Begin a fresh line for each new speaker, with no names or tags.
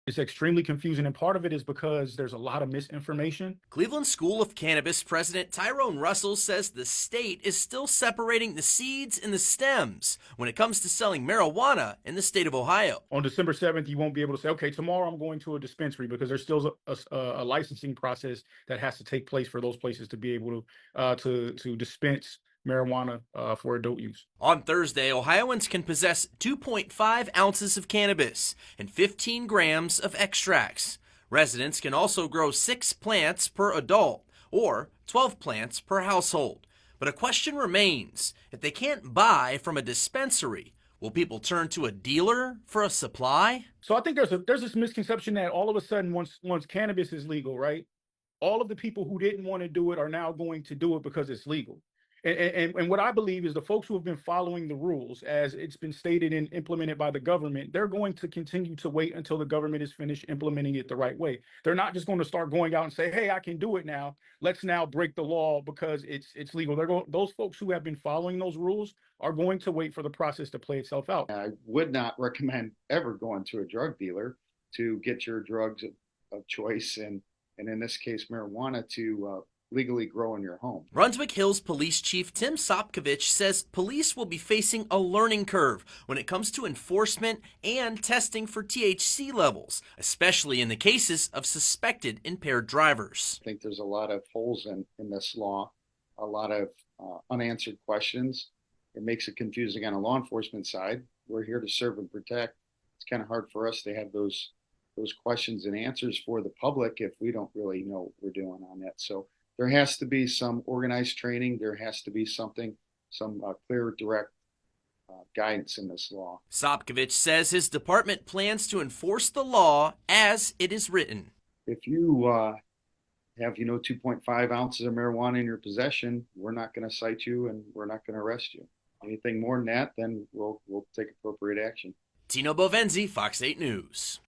It's extremely confusing, and part of it is because there's a lot of misinformation.
Cleveland School of Cannabis President Tyrone Russell says the state is still separating the seeds and the stems when it comes to selling marijuana in the state of Ohio.
On December 7th, you won't be able to say, okay, tomorrow I'm going to a dispensary, because there's still a licensing process that has to take place for those places to be able to dispense marijuana for adult use.
On Thursday, Ohioans can possess 2.5 ounces of cannabis and 15 grams of extracts. Residents can also grow 6 plants per adult or 12 plants per household. But a question remains: if they can't buy from a dispensary, will people turn to a dealer for a supply?
So I think there's this misconception that all of a sudden, once cannabis is legal, right, all of the people who didn't want to do it are now going to do it because it's legal. And what I believe is the folks who have been following the rules as it's been stated and implemented by the government, they're going to continue to wait until the government is finished implementing it the right way. They're not just going to start going out and say, hey, I can do it now. Let's now break the law because it's legal. Those folks who have been following those rules are going to wait for the process to play itself out.
I would not recommend ever going to a drug dealer to get your drugs of choice, and in this case, marijuana, to legally grow in your home.
Brunswick Hills Police Chief Tim Sopkovich says police will be facing a learning curve when it comes to enforcement and testing for THC levels, especially in the cases of suspected impaired drivers.
I think there's a lot of holes in this law, a lot of unanswered questions. It makes it confusing on a law enforcement side. We're here to serve and protect. It's kind of hard for us to have those questions and answers for the public if we don't really know what we're doing on that. So there has to be some organized training. There has to be some clear, direct guidance in this law.
Sopkovich says his department plans to enforce the law as it is written.
If you have 2.5 ounces of marijuana in your possession, we're not going to cite you and we're not going to arrest you. Anything more than that, then we'll take appropriate action.
Tino Bovenzi, Fox 8 News.